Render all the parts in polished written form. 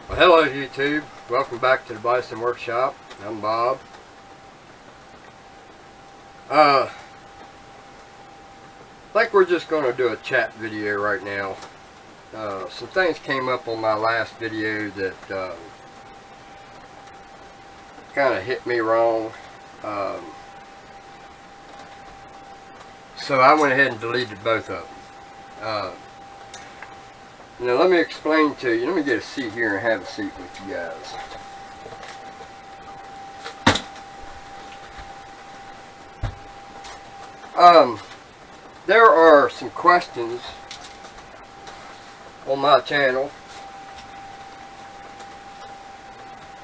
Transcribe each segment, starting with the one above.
Well, hello YouTube. Welcome back to the Bison Workshop. I'm Bob. I think we're just going to do a chat video right now. Some things came up on my last video that kind of hit me wrong. So I went ahead and deleted both of them. Now let me explain to you. Let me get a seat here and have a seat with you guys. There are some questions on my channel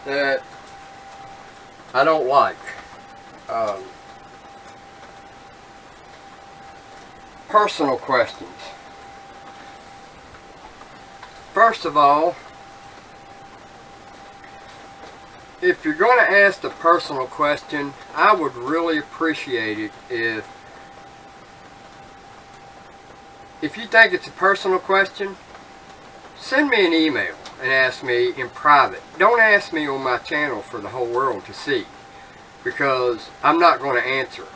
that I don't like. Personal questions. First of all, if you're going to ask a personal question, I would really appreciate it if you think it's a personal question, send me an email and ask me in private. Don't ask me on my channel for the whole world to see, because I'm not going to answer it.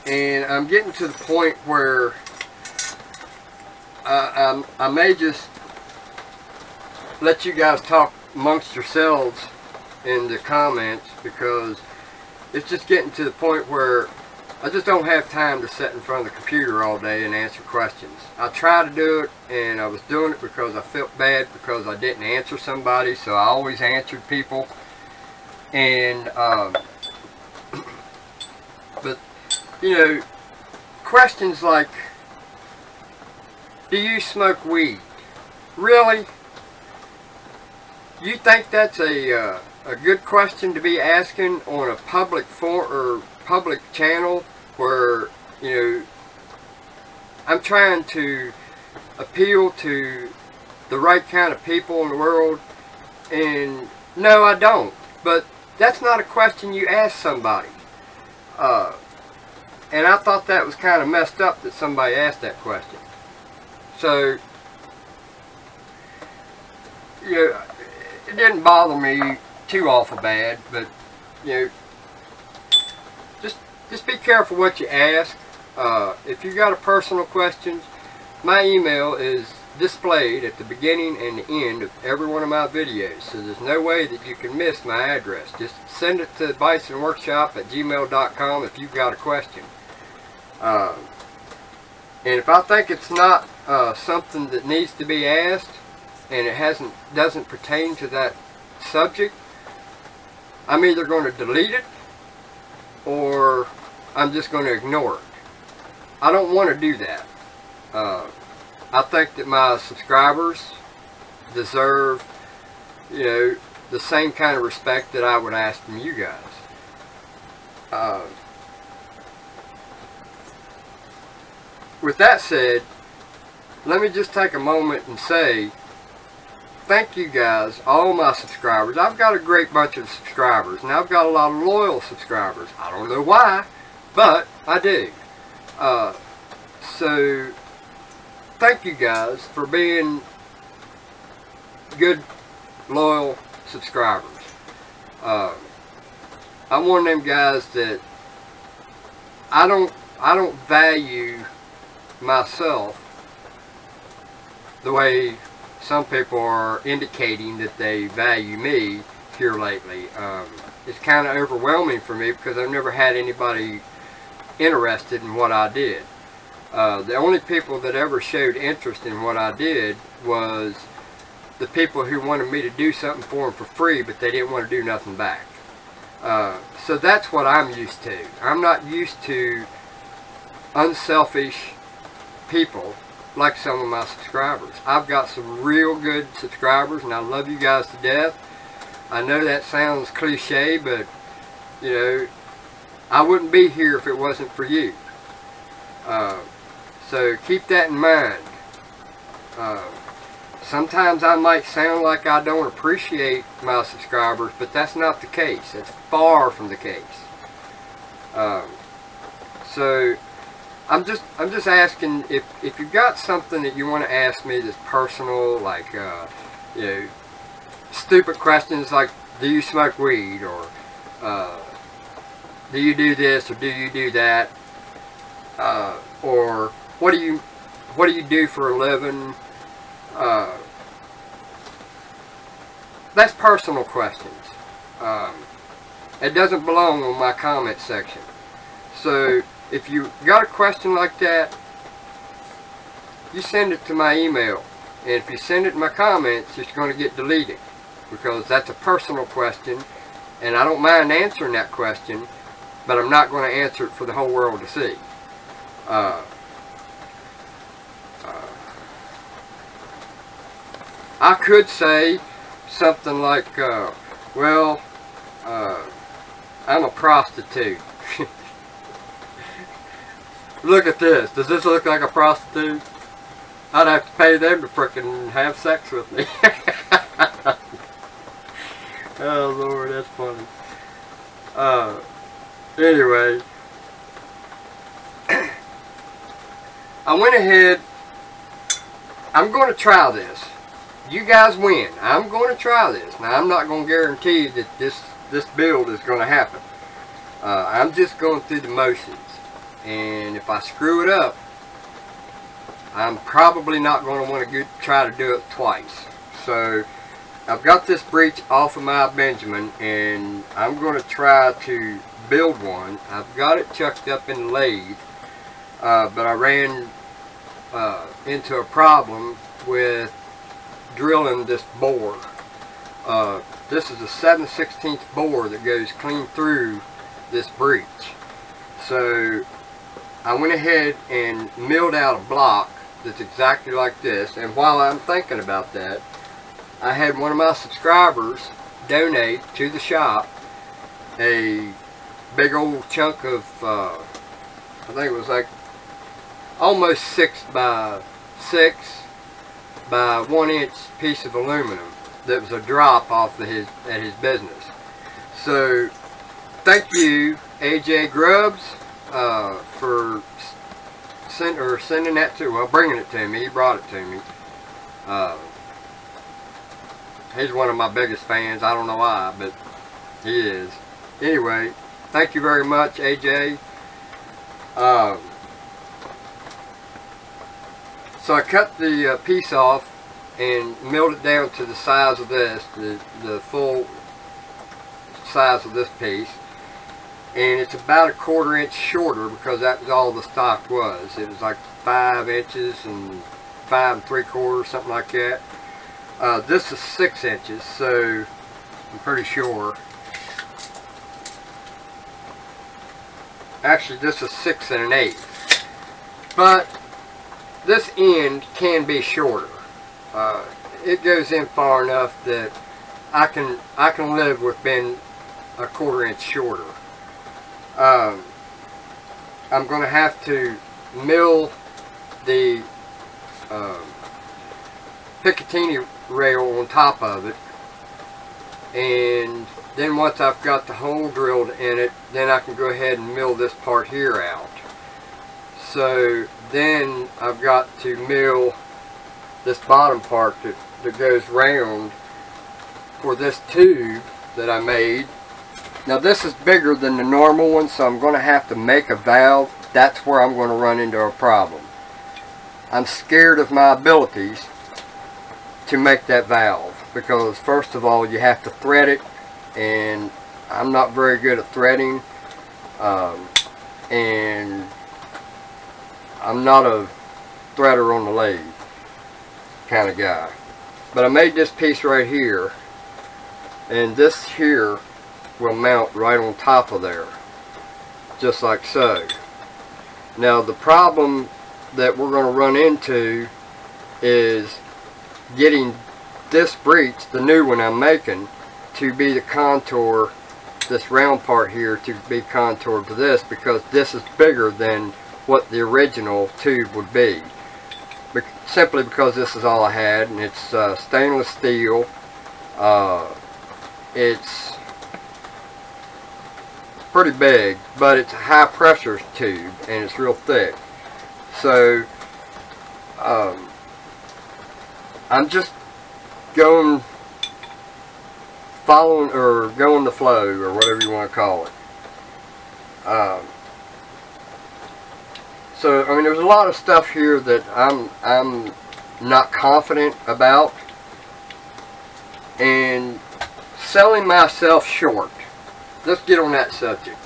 And I'm getting to the point where I may just let you guys talk amongst yourselves in the comments, because it's just getting to the point where I just don't have time to sit in front of the computer all day and answer questions. I try to do it, and I was doing it because I felt bad because I didn't answer somebody, so I always answered people. And but you know, questions like, do you smoke weed? Really? You think that's a good question to be asking on a public forum or public channel where, you know, I'm trying to appeal to the right kind of people in the world? And no, I don't. But that's not a question you ask somebody. And I thought that was kind of messed up that somebody asked that question. So, you know, it didn't bother me too awful bad, but, you know, just be careful what you ask. If you got a personal question, my email is displayed at the beginning and the end of every one of my videos, so there's no way that you can miss my address. Just send it to bisonworkshop@gmail.com if you've got a question. And if I think it's not something that needs to be asked, and it doesn't pertain to that subject, I'm either going to delete it or I'm just going to ignore it. I don't want to do that. I think that my subscribers deserve, you know, the same kind of respect that I would ask from you guys. With that said, let me just take a moment and say thank you guys, all my subscribers. I've got a great bunch of subscribers, and I've got a lot of loyal subscribers. I don't know why, but I do. So thank you guys for being good, loyal subscribers. I'm one of them guys that I don't value myself the way some people are indicating that they value me here lately. It's kind of overwhelming for me because I've never had anybody interested in what I did. The only people that ever showed interest in what I did was the people who wanted me to do something for them for free, but they didn't want to do nothing back. So that's what I'm used to. I'm not used to unselfish people like some of my subscribers. I've got some real good subscribers, and I love you guys to death. I know that sounds cliche, but, you know, I wouldn't be here if it wasn't for you. So keep that in mind. Sometimes I might sound like I don't appreciate my subscribers, but that's not the case. It's far from the case. So I'm just asking if you've got something that you want to ask me that's personal, like you know, stupid questions like, do you smoke weed, or do you do this, or do you do that, or what do you do for a living? That's personal questions. It doesn't belong on my comment section. So if you got a question like that, you send it to my email. And if you send it in my comments, it's going to get deleted, because that's a personal question, and I don't mind answering that question, but I'm not going to answer it for the whole world to see. I could say something like, well, I'm a prostitute. Look at this. Does this look like a prostitute? I'd have to pay them to frickin' have sex with me. Oh Lord, that's funny. Anyway, I went ahead. I'm going to try this. You guys win. I'm going to try this. Now, I'm not going to guarantee that this build is going to happen. I'm just going through the motions. And if I screw it up, I'm probably not going to want to try to do it twice. So, I've got this breech off of my Benjamin, and I'm going to try to build one. I've got it chucked up in the lathe, but I ran into a problem with drilling this bore. This is a 7/16 bore that goes clean through this breech. So I went ahead and milled out a block that's exactly like this, and while I'm thinking about that, I had one of my subscribers donate to the shop a big old chunk of I think it was like almost 6 by 6 by 1 inch piece of aluminum that was a drop off of at his business. So thank you, AJ Grubbs, for sending that to, well, bringing it to me. He brought it to me. He's one of my biggest fans. I don't know why, but he is. Anyway, thank you very much, AJ. So I cut the piece off and milled it down to the size of this, the full size of this piece. And it's about 1/4 inch shorter, because that was all the stock was. It was like 5 inches and 5 3/4, something like that. This is 6 inches, so I'm pretty sure. Actually, this is 6 1/8. But this end can be shorter. It goes in far enough that I can live with being 1/4 inch shorter. I'm going to have to mill the Picatinny rail on top of it, and then once I've got the hole drilled in it, then I can go ahead and mill this part here out. So then I've got to mill this bottom part that goes round for this tube that I made. Now this is bigger than the normal one, so I'm going to have to make a valve. That's where I'm going to run into a problem. I'm scared of my abilities to make that valve, because first of all, you have to thread it, and I'm not very good at threading, and I'm not a threader on the lathe kind of guy. But I made this piece right here, and this here will mount right on top of there, just like so. Now the problem that we're going to run into is getting this breech, the new one I'm making, to be the contour, this round part here to be contoured to this, because this is bigger than what the original tube would be. Simply because this is all I had, and it's stainless steel. It's pretty big, but it's a high pressure tube, and it's real thick. So I'm just going the flow, or whatever you want to call it. So I mean, there's a lot of stuff here that I'm not confident about, and selling myself short. Let's get on that subject.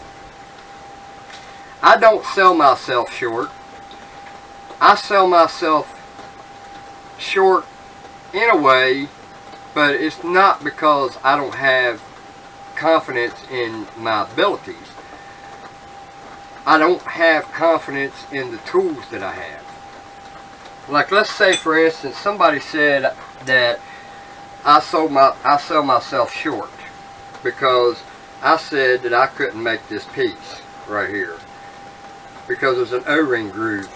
I don't sell myself short. I sell myself short in a way, but it's not because I don't have confidence in my abilities. I don't have confidence in the tools that I have. Like, let's say for instance somebody said that I sell myself short because I said that I couldn't make this piece right here because there's an O-ring groove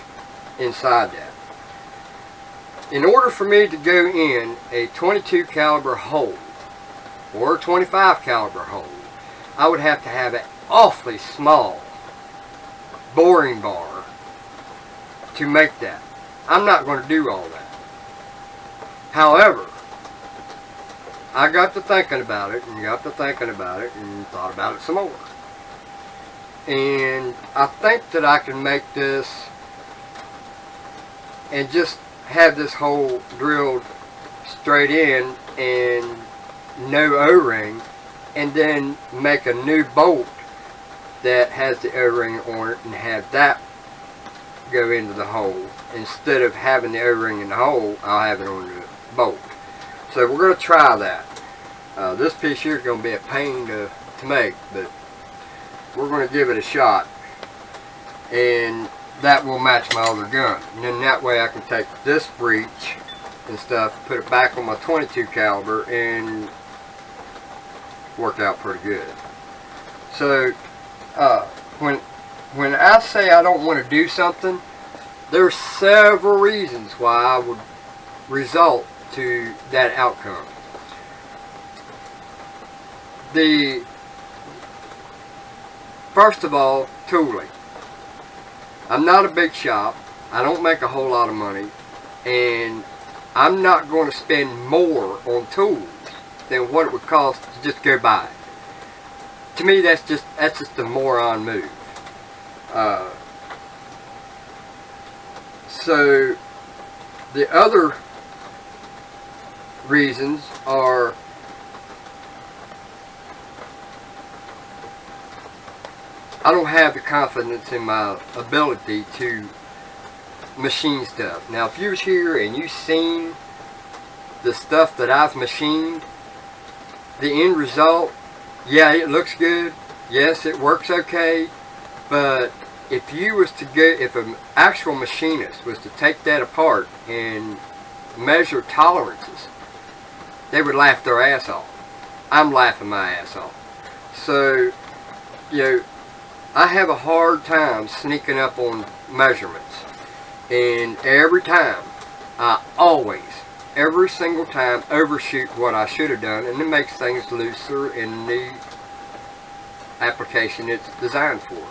inside that. In order for me to go in a 22 caliber hole or a 25 caliber hole, I would have to have an awfully small boring bar to make that. I'm not going to do all that. However, I got to thinking about it, and thought about it some more. And I think that I can make this and just have this hole drilled straight in and no O-ring, and then make a new bolt that has the O-ring on it and have that go into the hole. Instead of having the O-ring in the hole, I'll have it on the bolt. So we're going to try that. This piece here is going to be a pain to make, but we're going to give it a shot, and that will match my other gun. And then that way I can take this breech and stuff, put it back on my 22 caliber, and work out pretty good. So when I say I don't want to do something, there's several reasons why I would result to that outcome. First of all, tooling. I'm not a big shop. I don't make a whole lot of money, and I'm not going to spend more on tools than what it would cost to just go buy it. To me, that's just a moron move. So the other reasons are I don't have the confidence in my ability to machine stuff. Now, if you was here and you seen the stuff that I've machined, the end result, yeah, it looks good. Yes, it works okay. But if you was to if an actual machinist was to take that apart and measure tolerances, they would laugh their ass off. I'm laughing my ass off. So, you know, I have a hard time sneaking up on measurements, and every time, every single time, overshoot what I should have done, and it makes things looser in the application it's designed for.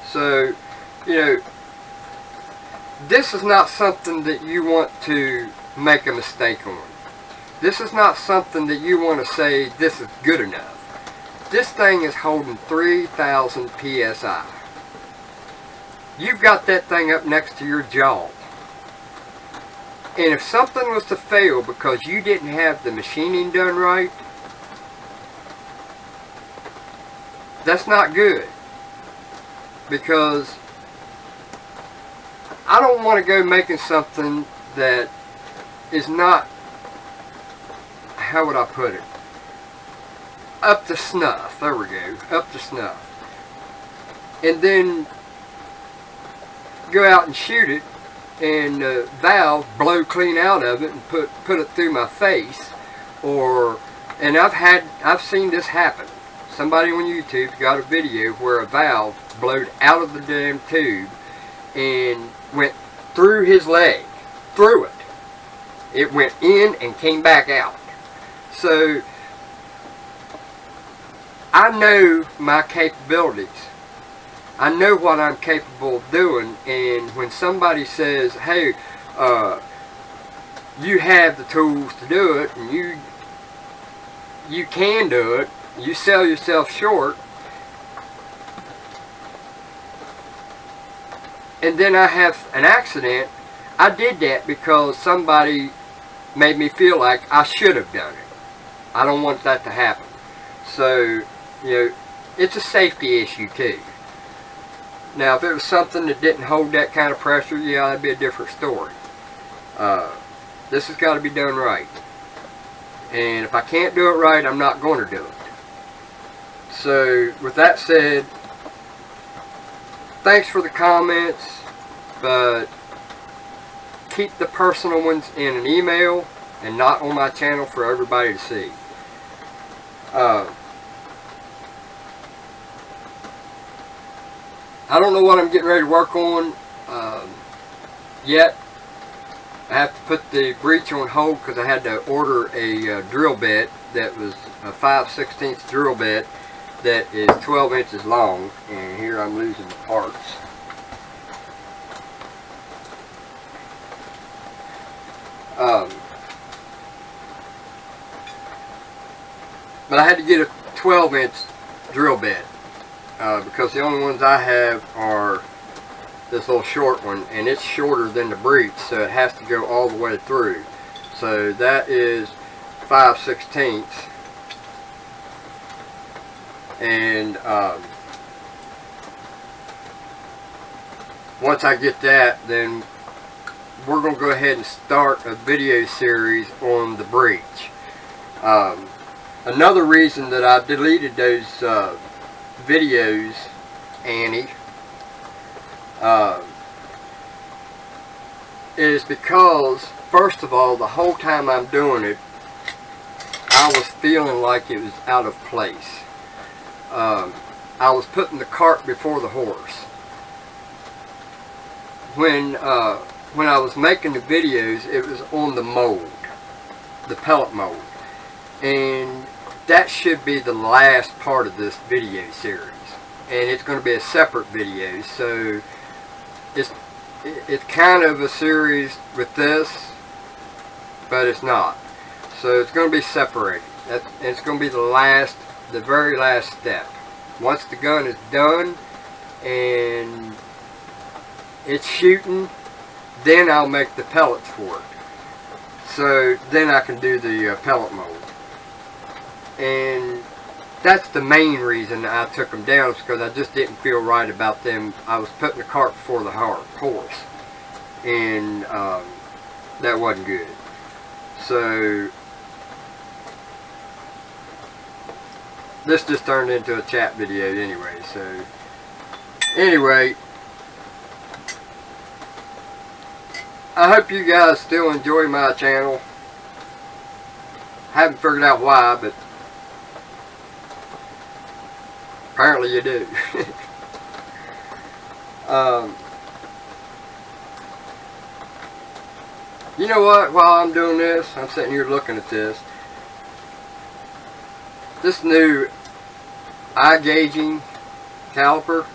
So, you know, this is not something that you want to make a mistake on. This is not something that you want to say, this is good enough. This thing is holding 3,000 psi. You've got that thing up next to your jaw. And if something was to fail because you didn't have the machining done right, that's not good. Because I don't want to go making something that is not, how would I put it, up to snuff. There we go, up to snuff. And then go out and shoot it, and the valve blow clean out of it and put it through my face. And I've seen this happen. Somebody on YouTube got a video where a valve blowed out of the damn tube and went through his leg, through it. It went in and came back out. So I know my capabilities, I know what I'm capable of doing, and when somebody says, hey, you have the tools to do it, and you can do it, you sell yourself short, and then I have an accident, I did that because somebody made me feel like I should have done it. I don't want that to happen. So, you know, it's a safety issue too. Now, if it was something that didn't hold that kind of pressure, yeah, that'd be a different story. This has got to be done right. And if I can't do it right, I'm not going to do it. So, with that said, thanks for the comments, but keep the personal ones in an email and not on my channel for everybody to see. I don't know what I'm getting ready to work on yet. I have to put the breech on hold because I had to order a drill bit that was a 5/16 drill bit that is 12 inches long, and here I'm losing the parts. But I had to get a 12-inch drill bit because the only ones I have are this little short one, and it's shorter than the breech, so it has to go all the way through. So that is 5/16, and once I get that, then we're going to go ahead and start a video series on the breech. Another reason that I deleted those videos, Annie, is because, first of all, the whole time I'm doing it, I was feeling like it was out of place. I was putting the cart before the horse. When I was making the videos, it was on the mold, the pellet mold, and that should be the last part of this video series, and it's going to be a separate video. So it's kind of a series with this, but it's not. So it's going to be separated. It's going to be the very last step. Once the gun is done and it's shooting, then I'll make the pellets for it. So then I can do the pellet mold. And that's the main reason I took them down, is because I just didn't feel right about them. I was putting the cart before the horse, and that wasn't good. So this just turned into a chat video anyway. So anyway, I hope you guys still enjoy my channel. Haven't figured out why, but apparently you do. You know what? While I'm doing this, I'm sitting here looking at this. This new eye gauging caliper.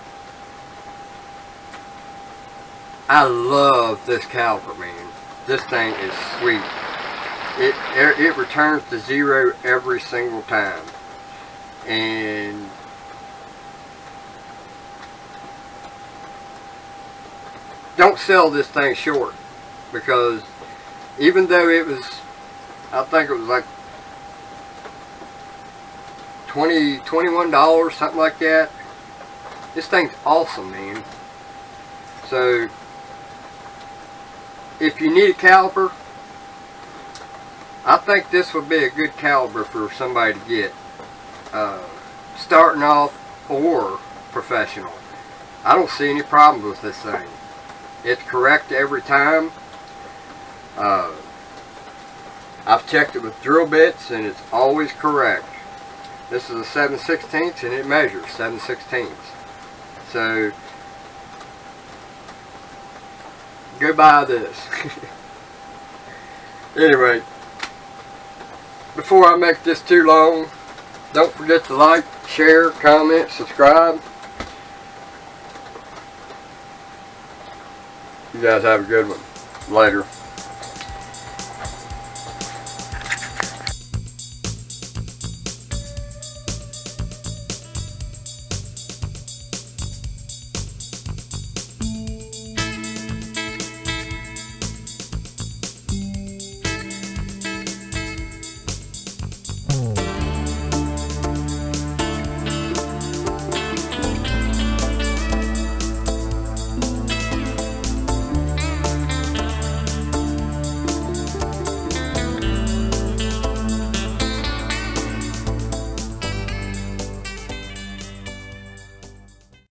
I love this caliper, man. This thing is sweet. It returns to zero every single time. And don't sell this thing short, because even though it was, I think it was like $21, something like that, this thing's awesome, man. So if you need a caliper, I think this would be a good caliper for somebody to get, starting off or professional. I don't see any problems with this thing. It's correct every time. I've checked it with drill bits and it's always correct. This is a 7/16 and it measures 7/16. So go buy this. Anyway, before I make this too long, don't forget to like, share, comment, subscribe. You guys have a good one. Later.